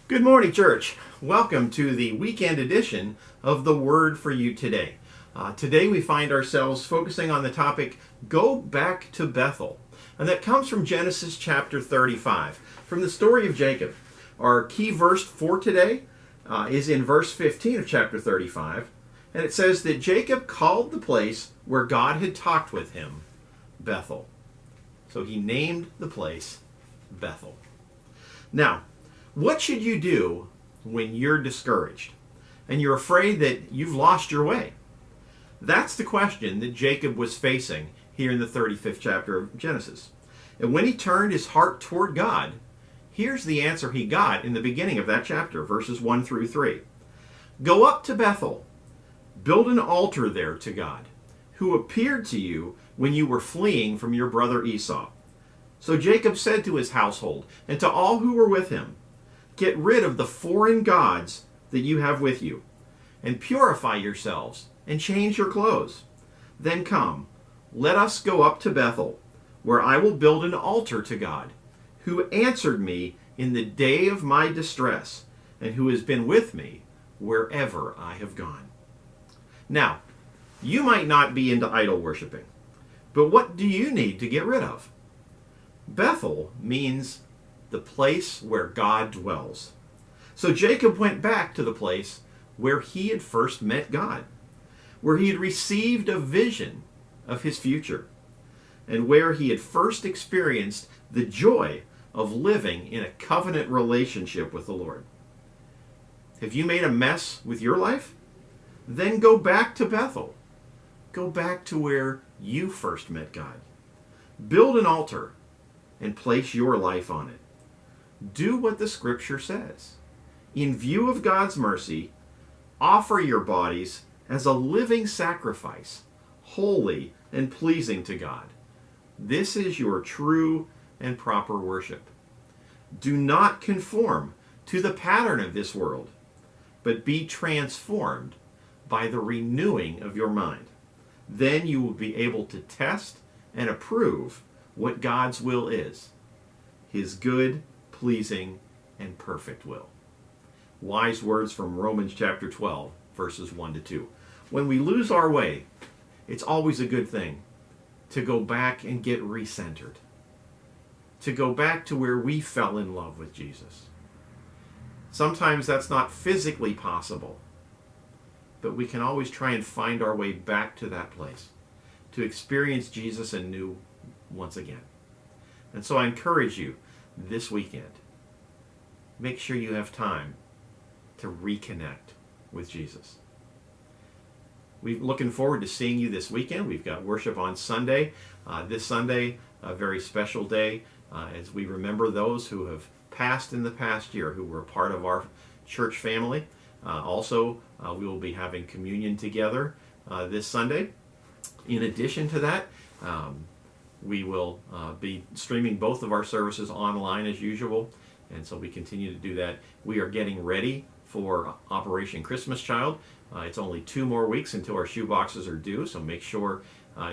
Good morning, church. Welcome to the weekend edition of the Word for You Today. Today we find ourselves focusing on the topic, Go Back to Bethel. And that comes from Genesis chapter 35, from the story of Jacob. Our key verse for today is in verse 15 of chapter 35. And it says that Jacob called the place where God had talked with him, Bethel. So he named the place Bethel. Now, what should you do when you're discouraged and you're afraid that you've lost your way? That's the question that Jacob was facing here in the 35th chapter of Genesis. And when he turned his heart toward God, here's the answer he got in the beginning of that chapter, verses 1 through 3. Go up to Bethel, build an altar there to God, who appeared to you when you were fleeing from your brother Esau. So Jacob said to his household and to all who were with him, get rid of the foreign gods that you have with you, and purify yourselves, and change your clothes. Then come, let us go up to Bethel, where I will build an altar to God, who answered me in the day of my distress, and who has been with me wherever I have gone. Now, you might not be into idol worshiping, but what do you need to get rid of? Bethel means the place where God dwells. So Jacob went back to the place where he had first met God, where he had received a vision of his future, and where he had first experienced the joy of living in a covenant relationship with the Lord. Have you made a mess with your life? Then go back to Bethel. Go back to where you first met God. Build an altar and place your life on it. Do what the scripture says. In view of God's mercy, offer your bodies as a living sacrifice, holy and pleasing to God. This is your true and proper worship. Do not conform to the pattern of this world, but be transformed by the renewing of your mind. Then you will be able to test and approve what God's will is, his good, pleasing, and perfect will. Wise words from Romans chapter 12, verses 1 to 2. When we lose our way, it's always a good thing to go back and get recentered, to go back to where we fell in love with Jesus. Sometimes that's not physically possible, but we can always try and find our way back to that place, to experience Jesus anew once again. And so I encourage you this weekend, make sure you have time to reconnect with Jesus. We're looking forward to seeing you this weekend. We've got worship on Sunday. This Sunday, a very special day as we remember those who have passed in the past year, who were part of our church family. Also, we will be having communion together this Sunday. In addition to that, we will be streaming both of our services online as usual, and so we continue to do that. We are getting ready for Operation Christmas Child. It's only 2 more weeks until our shoe boxes are due, so make sure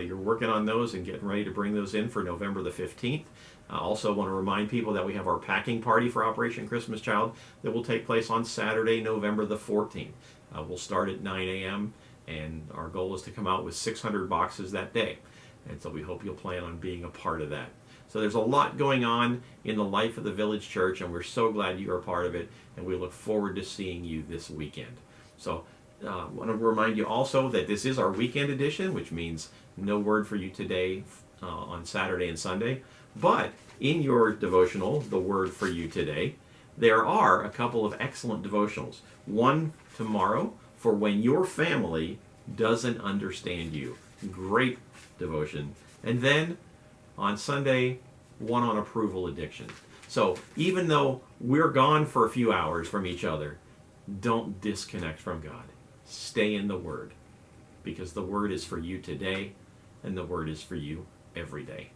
you're working on those and getting ready to bring those in for November the 15th. I also want to remind people that we have our packing party for Operation Christmas Child that will take place on Saturday, November the 14th. We'll start at 9 a.m., and our goal is to come out with 600 boxes that day. And so we hope you'll plan on being a part of that. So there's a lot going on in the life of the Village Church, and we're so glad you are a part of it, and we look forward to seeing you this weekend. So I want to remind you also that this is our weekend edition, which means no word for you today on Saturday and Sunday. But in your devotional, the word for you today, there are a couple of excellent devotionals. One tomorrow for when your family doesn't understand you. Great devotion. And then on Sunday, one on approval addiction. So even though we're gone for a few hours from each other, don't disconnect from God. Stay in the Word, because the Word is for you today, and the Word is for you every day.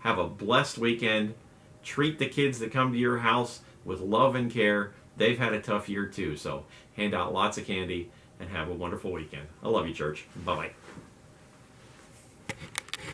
Have a blessed weekend. Treat the kids that come to your house with love and care. They've had a tough year too, so hand out lots of candy and have a wonderful weekend. I love you, church. Bye-bye.